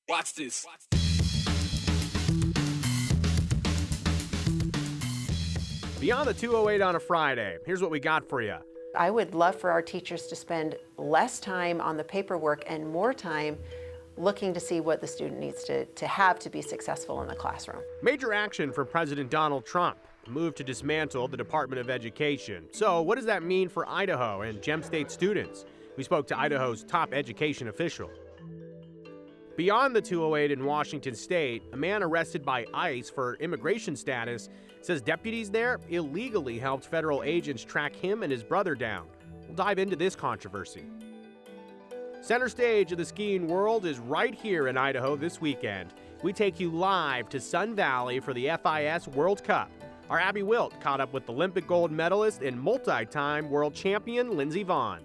Watch this. Beyond the 208 on a Friday, here's what we got for you. I would love for our teachers to spend less time on the paperwork and more time looking to see what the student needs to have to be successful in the classroom. Major action from President Donald Trump, a move to dismantle the Department of Education. So what does that mean for Idaho and Gem State students? We spoke to Idaho's top education official. Beyond the 208 in Washington State, a man arrested by ICE for immigration status says deputies there illegally helped federal agents track him and his brother down. We'll dive into this controversy. Center stage of the skiing world is right here in Idaho this weekend. We take you live to Sun Valley for the FIS World Cup. Our Abby Wilt caught up with Olympic gold medalist and multi-time world champion Lindsey Vonn.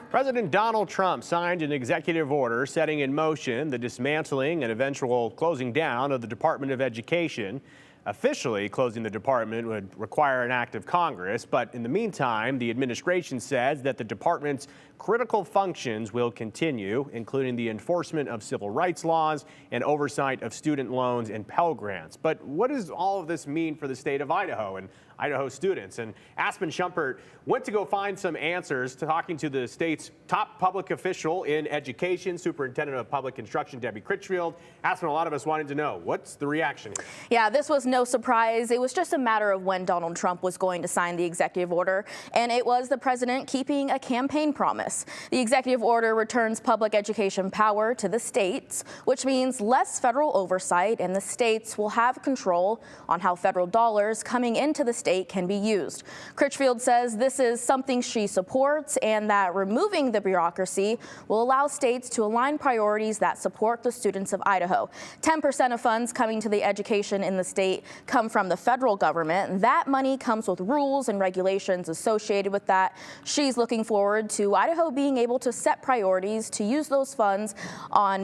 President Donald Trump signed an executive order setting in motion the dismantling and eventual closing down of the Department of Education. Officially closing the department would require an act of Congress, but in the meantime, the administration says that the department's critical functions will continue, including the enforcement of civil rights laws and oversight of student loans and Pell Grants. But what does all of this mean for the state of Idaho and Idaho students? And Aspen Shumpert went to go find some answers, talking to the state's top public official in education, Superintendent of Public Instruction, Debbie Critchfield. Aspen, a lot of us wanted to know, what's the reaction here? Yeah, this was no surprise. It was just a matter of when Donald Trump was going to sign the executive order, and it was the president keeping a campaign promise. The executive order returns public education power to the states, which means less federal oversight, and the states will have control on how federal dollars coming into the state can be used. Critchfield says this is something she supports, and that removing the bureaucracy will allow states to align priorities that support the students of Idaho. 10% of funds coming to the education in the state come from the federal government. That money comes with rules and regulations associated with that. She's looking forward to Idaho being able to set priorities to use those funds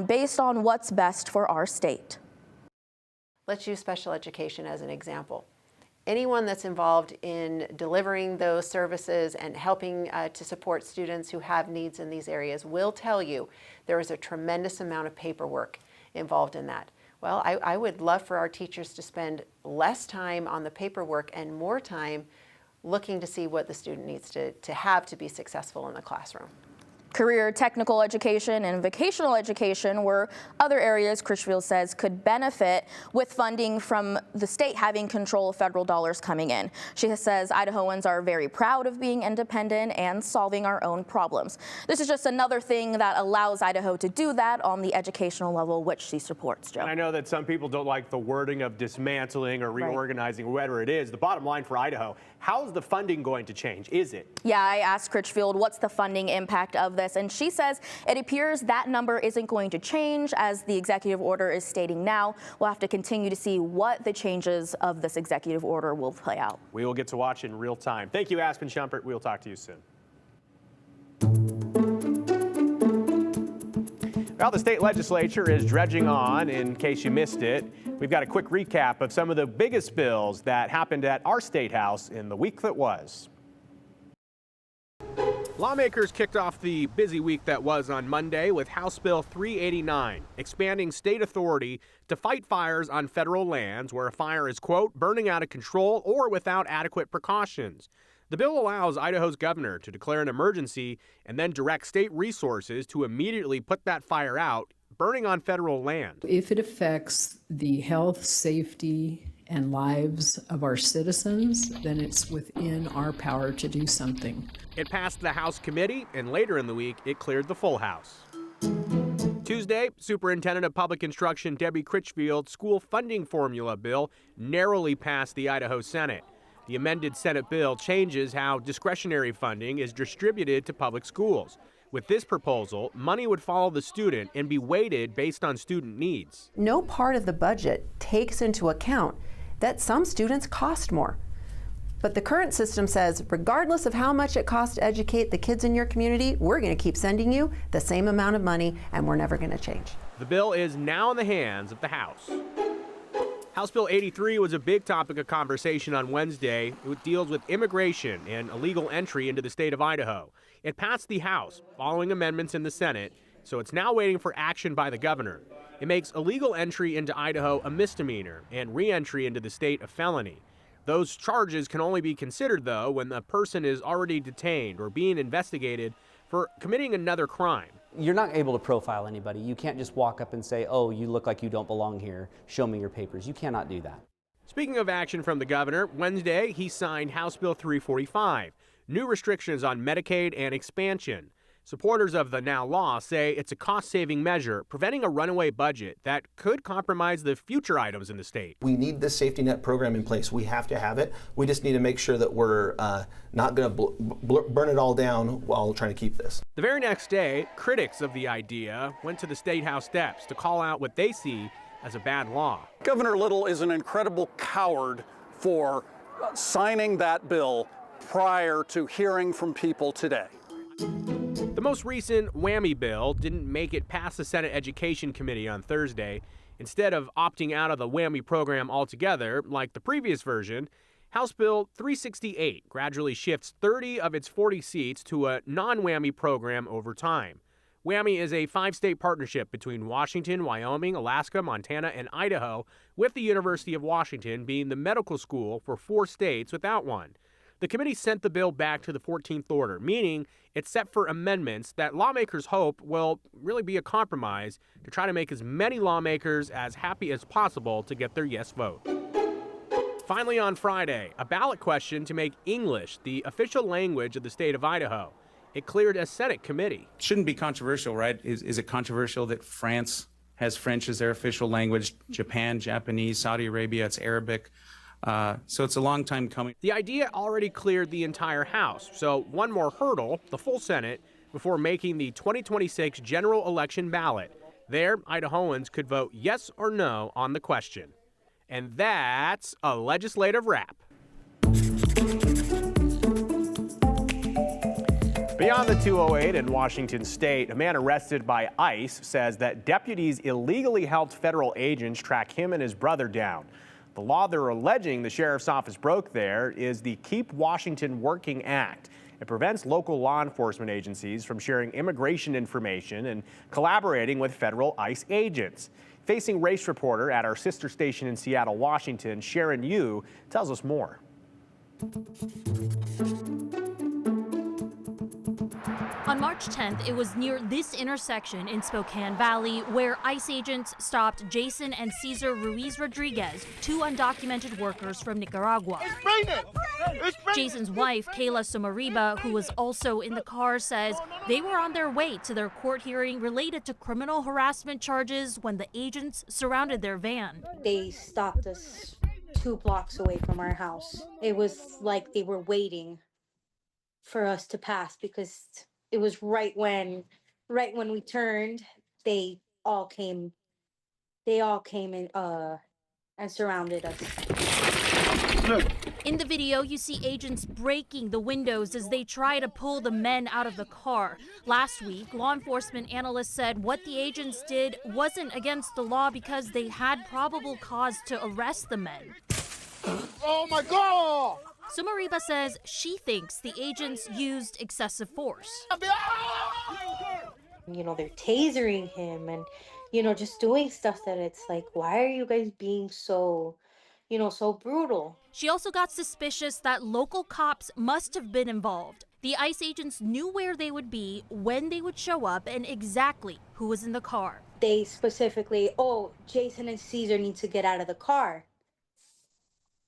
based on what's best for our state. Let's use special education as an example. Anyone that's involved in delivering those services and helping to support students who have needs in these areas will tell you there is a tremendous amount of paperwork involved in that. Well, I would love for our teachers to spend less time on the paperwork and more time looking to see what the student needs to have to be successful in the classroom. Career technical education and vocational education were other areas Critchfield says could benefit with funding from the state having control of federal dollars coming in. She says Idahoans are very proud of being independent and solving our own problems. This is just another thing that allows Idaho to do that on the educational level, which she supports, Joe. And I know that some people don't like the wording of dismantling or reorganizing, or whatever it is. The bottom line for Idaho, how's the funding going to change? Is it? Yeah, I asked Critchfield what's the funding impact of this, and she says it appears that number isn't going to change as the executive order is stating now. We'll have to continue to see what the changes of this executive order will play out. We will get to watch in real time. Thank you, Aspen Shumpert. We'll talk to you soon. Well, the state legislature is dredging on. In case you missed it, we've got a quick recap of some of the biggest bills that happened at our state house in the week that was. Lawmakers kicked off the busy week that was on Monday with House Bill 389, expanding state authority to fight fires on federal lands where a fire is, quote, burning out of control or without adequate precautions. The bill allows Idaho's governor to declare an emergency and then direct state resources to immediately put that fire out, burning on federal land. If it affects the health, safety, and lives of our citizens, then it's within our power to do something. It passed the House committee, and later in the week, it cleared the full House. Tuesday, Superintendent of Public Instruction Debbie Critchfield's school funding formula bill narrowly passed the Idaho Senate. The amended Senate bill changes how discretionary funding is distributed to public schools. With this proposal, money would follow the student and be weighted based on student needs. No part of the budget takes into account that some students cost more. But the current system says, regardless of how much it costs to educate the kids in your community, we're going to keep sending you the same amount of money, and we're never going to change. The bill is now in the hands of the House. House Bill 83 was a big topic of conversation on Wednesday. It deals with immigration and illegal entry into the state of Idaho. It passed the House following amendments in the Senate, so it's now waiting for action by the governor. It makes illegal entry into Idaho a misdemeanor and re-entry into the state a felony. Those charges can only be considered, though, when the person is already detained or being investigated for committing another crime. You're not able to profile anybody. You can't just walk up and say, oh, you look like you don't belong here. Show me your papers. You cannot do that. Speaking of action from the governor, Wednesday he signed House Bill 345, new restrictions on Medicaid and expansion. Supporters of the now law say it's a cost-saving measure, preventing a runaway budget that could compromise the future items in the state. We need this safety net program in place. We have to have it. We just need to make sure that we're not going to burn it all down while trying to keep this. The very next day, critics of the idea went to the State House steps to call out what they see as a bad law. Governor Little is an incredible coward for signing that bill prior to hearing from people today. The most recent whammy bill didn't make it past the Senate Education Committee on Thursday. Instead of opting out of the whammy program altogether, like the previous version, House Bill 368 gradually shifts 30 of its 40 seats to a non-whammy program over time. Whammy is a 5-state partnership between Washington, Wyoming, Alaska, Montana, and Idaho, with the University of Washington being the medical school for 4 states without one. The committee sent the bill back to the 14th order, meaning it's set for amendments that lawmakers hope will really be a compromise to try to make as many lawmakers as happy as possible to get their yes vote. Finally on Friday, a ballot question to make English the official language of the state of Idaho. It cleared a Senate committee. Shouldn't be controversial, right? Is it controversial that France has French as their official language, Japan, Japanese, Saudi Arabia, it's Arabic? So it's a long time coming. The idea already cleared the entire House, so one more hurdle, the full Senate, before making the 2026 general election ballot. There, Idahoans could vote yes or no on the question. And that's a legislative wrap. Beyond the 208 in Washington state, a man arrested by ICE says that deputies illegally helped federal agents track him and his brother down. The law they're alleging the sheriff's office broke there is the Keep Washington Working Act. It prevents local law enforcement agencies from sharing immigration information and collaborating with federal ICE agents. Facing Race reporter at our sister station in Seattle, Washington, Sharon Yu, tells us more. On March 10th, it was near this intersection in Spokane Valley where ICE agents stopped Jason and Cesar Ruiz Rodriguez, 2 undocumented workers from Nicaragua. Jason's wife, Kayla Somariba, who was also in the car, says they were on their way to their court hearing related to criminal harassment charges when the agents surrounded their van. They stopped us 2 blocks away from our house. It was like they were waiting for us to pass because it was right when we turned, they all came in and surrounded us. In the video, you see agents breaking the windows as they try to pull the men out of the car. Last week, law enforcement analysts said what the agents did wasn't against the law because they had probable cause to arrest the men. Oh my God! Somariba says she thinks the agents used excessive force. You know, they're tasering him and, you know, just doing stuff that it's like, why are you guys being so, you know, so brutal? She also got suspicious that local cops must have been involved. The ICE agents knew where they would be, when they would show up, and exactly who was in the car. They specifically, oh, Jason and Cesar need to get out of the car.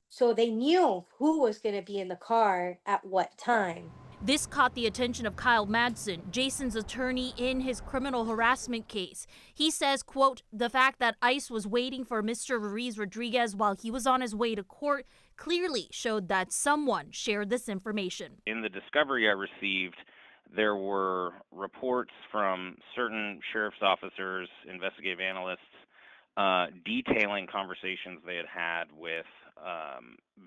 So they knew who was going to be in the car at what time. This caught the attention of Kyle Madsen, Jason's attorney in his criminal harassment case. He says, quote, the fact that ICE was waiting for Mr. Ruiz Rodriguez while he was on his way to court clearly showed that someone shared this information. In the discovery I received, there were reports from certain sheriff's officers, investigative analysts, detailing conversations they had had with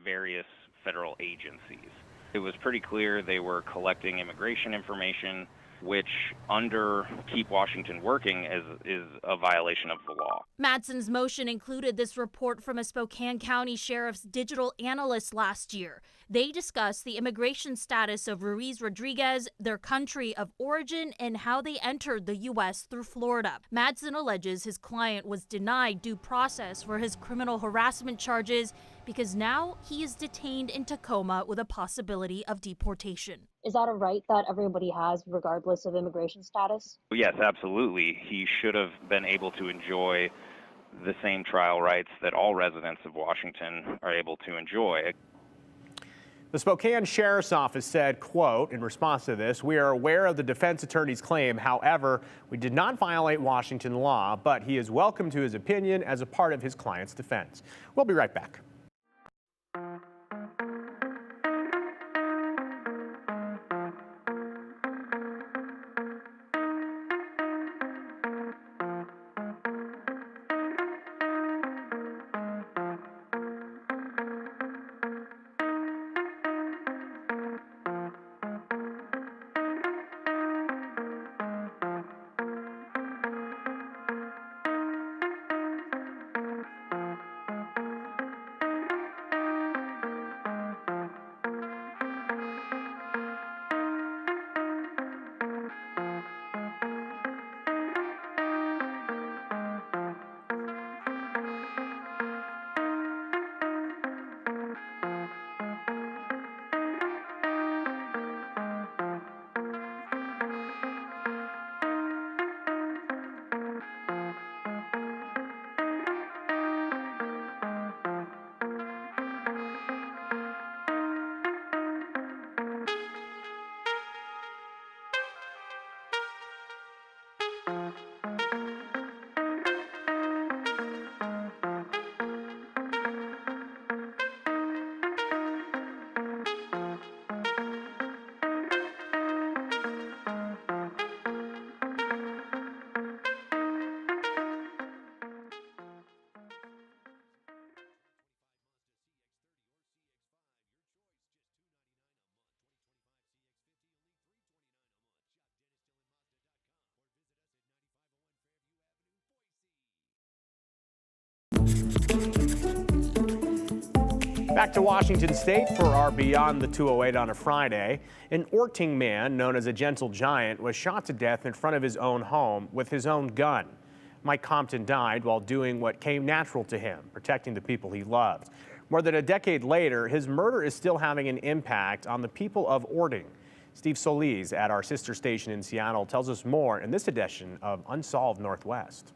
various federal agencies. It was pretty clear they were collecting immigration information which under Keep Washington Working is a violation of the law. Madsen's motion included this report from a Spokane County Sheriff's digital analyst last year. They discussed the immigration status of Ruiz Rodriguez, their country of origin, and how they entered the U.S. through Florida. Madsen alleges his client was denied due process for his criminal harassment charges because now he is detained in Tacoma with a possibility of deportation. Is that a right that everybody has regardless of immigration status? Yes, absolutely. He should have been able to enjoy the same trial rights that all residents of Washington are able to enjoy. The Spokane Sheriff's Office said, quote, in response to this, "We are aware of the defense attorney's claim. However, we did not violate Washington law, but he is welcome to his opinion as a part of his client's defense." We'll be right back. Back to Washington State for our Beyond the 208 on a Friday. An Orting man known as a Gentle Giant was shot to death in front of his own home with his own gun. Mike Compton died while doing what came natural to him, protecting the people he loved. More than a decade later, his murder is still having an impact on the people of Orting. Steve Solis at our sister station in Seattle tells us more in this edition of Unsolved Northwest.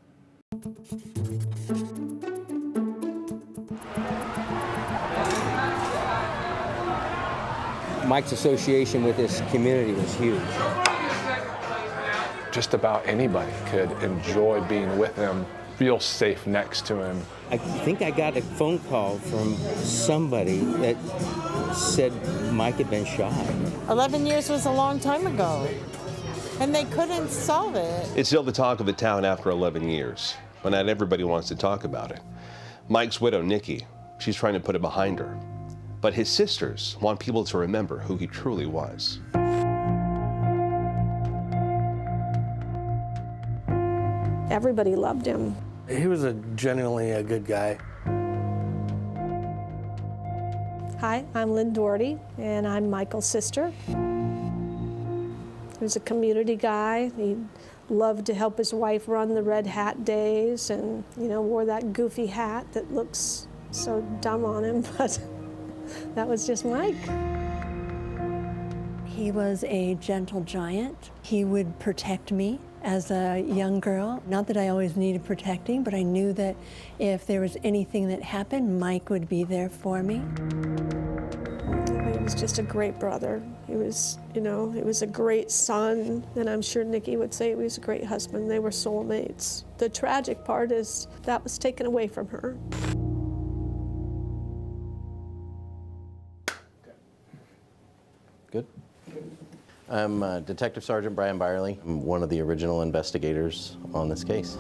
Mike's association with this community was huge. Just about anybody could enjoy being with him, feel safe next to him. I think I got a phone call from somebody that said Mike had been shot. 11 years was a long time ago, and they couldn't solve it. It's still the talk of the town after 11 years, but not everybody wants to talk about it. Mike's widow, Nikki, she's trying to put it behind her. But his sisters want people to remember who he truly was. Everybody loved him. He was genuinely a good guy. Hi, I'm Lynn Doherty, and I'm Michael's sister. He was a community guy. He loved to help his wife run the Red Hat days and, wore that goofy hat that looks so dumb on him, but that was just Mike. He was a gentle giant. He would protect me as a young girl. Not that I always needed protecting, but I knew that if there was anything that happened, Mike would be there for me. He was just a great brother. He was, he was a great son, and I'm sure Nikki would say he was a great husband. They were soulmates. The tragic part is that was taken away from her. Good. I'm Detective Sergeant Brian Byerly. I'm one of the original investigators on this case.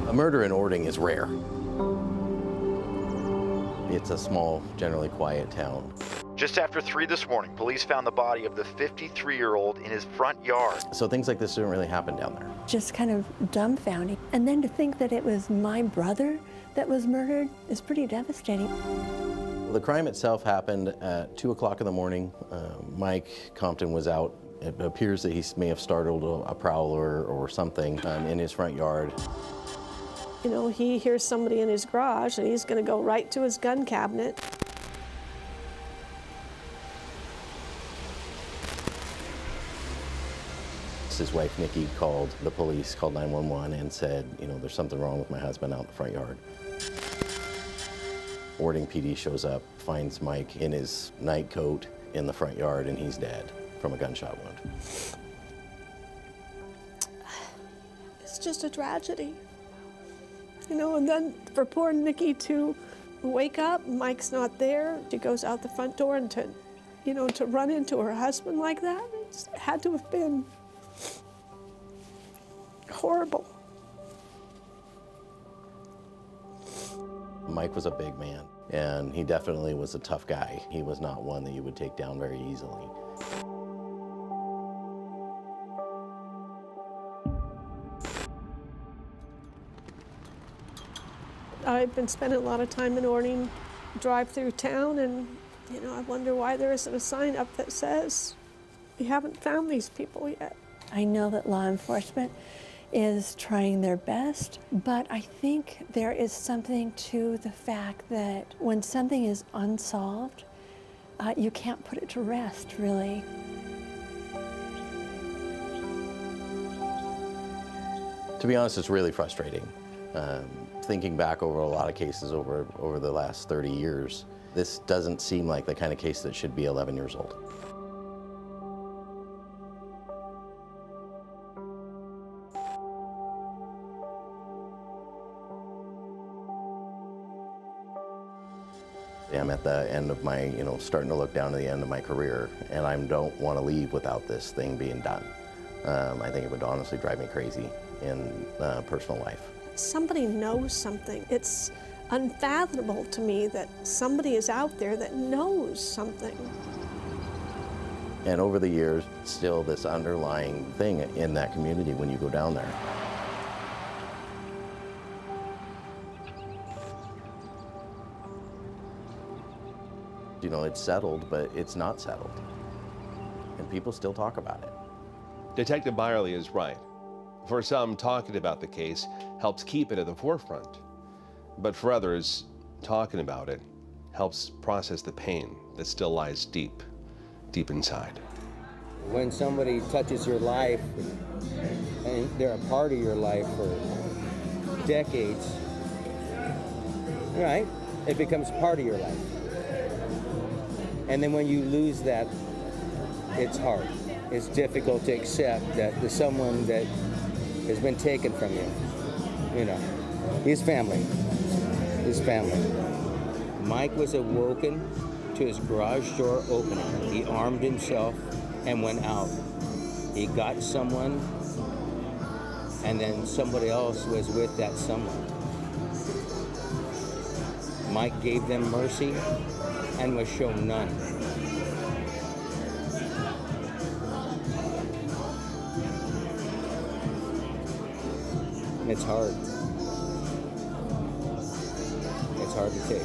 A murder in Orting is rare. It's a small, generally quiet town. Just after 3 this morning, police found the body of the 53-year-old in his front yard. So things like this don't really happen down there. Just kind of dumbfounding. And then to think that it was my brother that was murdered is pretty devastating. The crime itself happened at 2 o'clock in the morning. Mike Compton was out. It appears that he may have startled a prowler or something in his front yard. You know, he hears somebody in his garage and he's going to go right to his gun cabinet. His wife, Nikki, called the police, called 911 and said, you know, there's something wrong with my husband out in the front yard. Ording PD shows up, finds Mike in his night coat in the front yard, and he's dead from a gunshot wound. It's just a tragedy. You know, and then for poor Nikki to wake up, Mike's not there. She goes out the front door and to run into her husband like that, it had to have been horrible. Mike was a big man, and he definitely was a tough guy. He was not one that you would take down very easily. I've been spending a lot of time in Orting, drive through town, and you know, I wonder why there isn't a sign up that says, "We haven't found these people yet." I know that law enforcement is trying their best, but I think there is something to the fact that when something is unsolved, you can't put it to rest, really. To be honest, it's really frustrating. Thinking back over a lot of cases over the last 30 years, this doesn't seem like the kind of case that should be 11 years old. I'm at the end of my, starting to look down to the end of my career, and I don't want to leave without this thing being done. I think it would honestly drive me crazy in personal life. Somebody knows something. It's unfathomable to me that somebody is out there that knows something. And over the years, still this underlying thing in that community when you go down there. You know, it's settled, but it's not settled. And people still talk about it. Detective Byerly is right. For some, talking about the case helps keep it at the forefront. But for others, talking about it helps process the pain that still lies deep, deep inside. When somebody touches your life and they're a part of your life for decades, right? It becomes part of your life. And then when you lose that, it's hard. It's difficult to accept that there's someone that has been taken from you. You know, his family. Mike was awoken to his garage door opening. He armed himself and went out. He got someone, and then somebody else was with that someone. Mike gave them mercy and was shown none. It's hard. It's hard to take.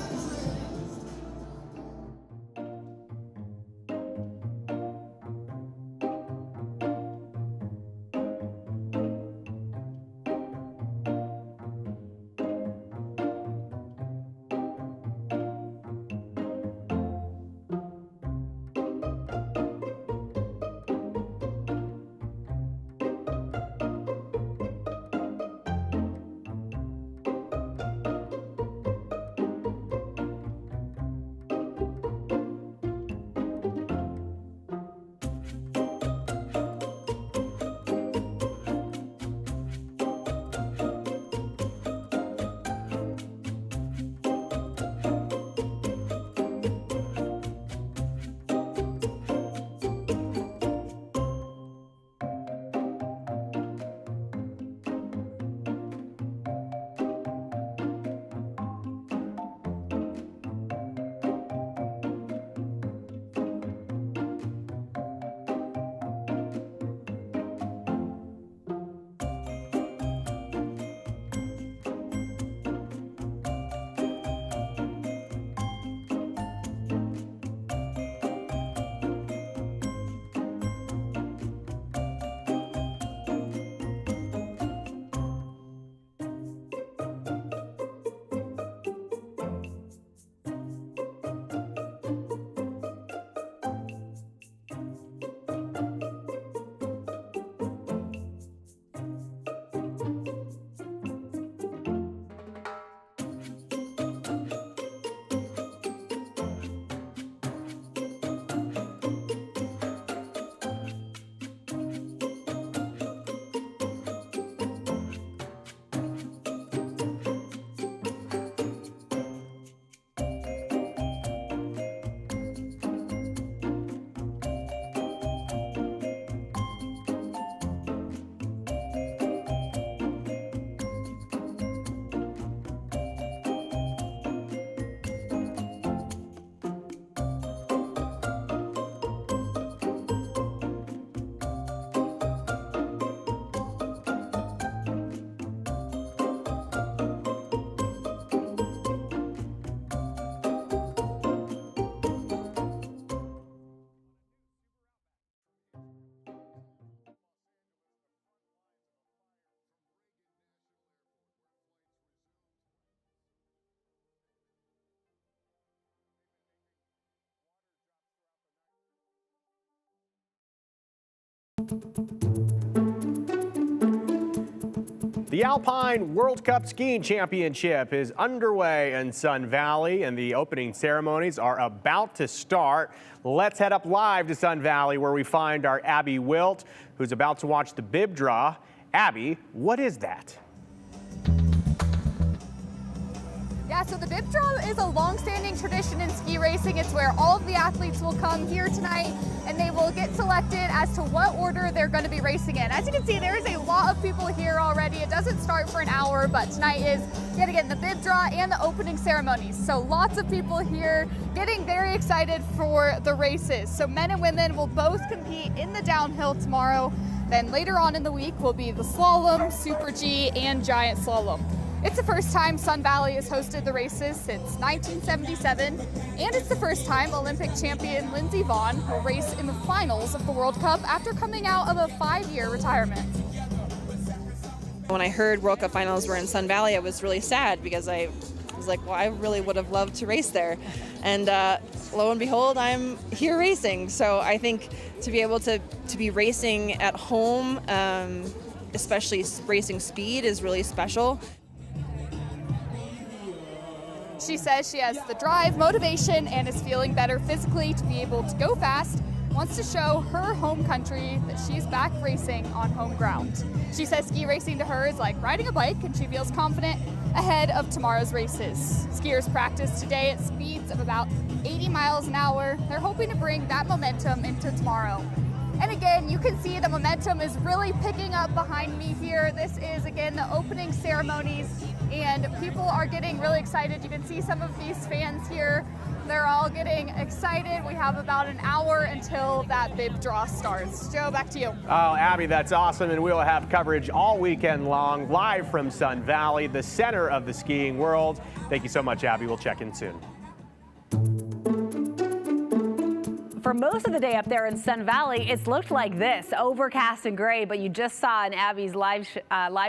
The Alpine World Cup Skiing Championship is underway in Sun Valley, and the opening ceremonies are about to start. Let's head up live to Sun Valley, where we find our Abby Wilt, who's about to watch the bib draw. Abby, what is that? Yeah, so the bib draw is a long-standing tradition in ski racing. It's where all of the athletes will come here tonight and they will get selected as to what order they're going to be racing in. As you can see, there is a lot of people here already. It doesn't start for an hour, but tonight is yet again the bib draw and the opening ceremonies. So lots of people here getting very excited for the races. So men and women will both compete in the downhill tomorrow. Then later on in the week will be the slalom, Super G, and giant slalom. It's the first time Sun Valley has hosted the races since 1977, and it's the first time Olympic champion Lindsey Vonn will race in the finals of the World Cup after coming out of a 5-year retirement. When I heard World Cup finals were in Sun Valley, I was really sad because I was like, well, I really would have loved to race there. And lo and behold, I'm here racing. So I think to be able to be racing at home, especially racing speed, is really special. She says she has the drive, motivation, and is feeling better physically to be able to go fast. Wants to show her home country that she's back racing on home ground. She says ski racing to her is like riding a bike, and she feels confident ahead of tomorrow's races. Skiers practice today at speeds of about 80 miles an hour. They're hoping to bring that momentum into tomorrow. And again, you can see the momentum is really picking up behind me here. This is, again, the opening ceremonies, and people are getting really excited. You can see some of these fans here. They're all getting excited. We have about an hour until that bib draw starts. Joe, back to you. Oh, Abby, that's awesome, and we'll have coverage all weekend long, live from Sun Valley, the center of the skiing world. Thank you so much, Abby. We'll check in soon. For most of the day up there in Sun Valley, it's looked like this, overcast and gray, but you just saw in Abby's live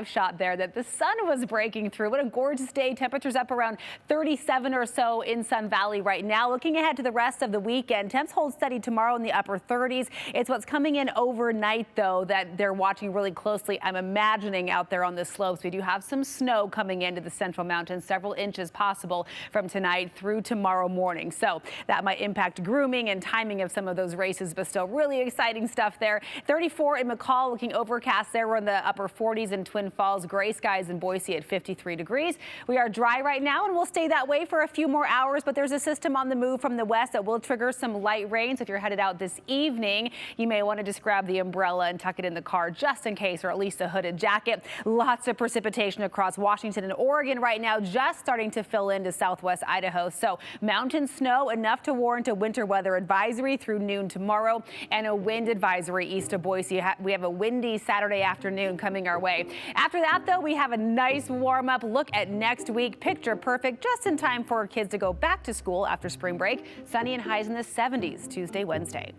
shot there that the sun was breaking through. What a gorgeous day. Temperatures up around 37 or so in Sun Valley right now. Looking ahead to the rest of the weekend, temps hold steady tomorrow in the upper 30s. It's what's coming in overnight, though, that they're watching really closely. I'm imagining out there on the slopes, we do have some snow coming into the Central Mountains, several inches possible from tonight through tomorrow morning. So that might impact grooming and timing of some of those races, but still really exciting stuff there. 34 in McCall, looking overcast there. We're in the upper 40s in Twin Falls. Gray skies in Boise at 53 degrees. We are dry right now, and we'll stay that way for a few more hours, but there's a system on the move from the west that will trigger some light rain. So if you're headed out this evening, you may want to just grab the umbrella and tuck it in the car just in case, or at least a hooded jacket. Lots of precipitation across Washington and Oregon right now, just starting to fill into southwest Idaho. So mountain snow, enough to warrant a winter weather advisory through noon tomorrow, and a wind advisory east of Boise. We have a windy Saturday afternoon coming our way. After that, though, we have a nice warm up look at next week. Picture perfect, just in time for kids to go back to school after spring break. Sunny and highs in the 70s Tuesday, Wednesday.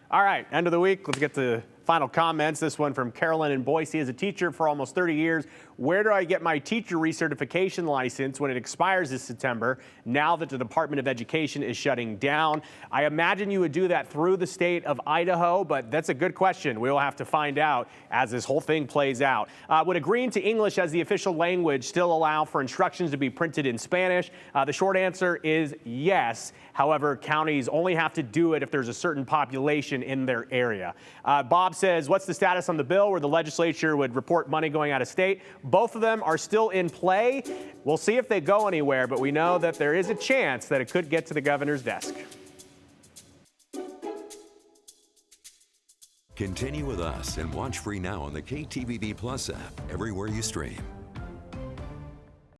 All right, end of the week. Let's get to final comments. This one from Carolyn in Boise. As a teacher for almost 30 years, where do I get my teacher recertification license when it expires this September, now that the Department of Education is shutting down? I imagine you would do that through the state of Idaho, but that's a good question. We'll have to find out as this whole thing plays out. Would agreeing to English as the official language still allow for instructions to be printed in Spanish? The short answer is yes. However, counties only have to do it if there's a certain population in their area. Bob says, what's the status on the bill where the legislature would report money going out of state? Both of them are still in play. We'll see if they go anywhere, but we know that there is a chance that it could get to the governor's desk. Continue with us and watch free now on the KTVB Plus app everywhere you stream.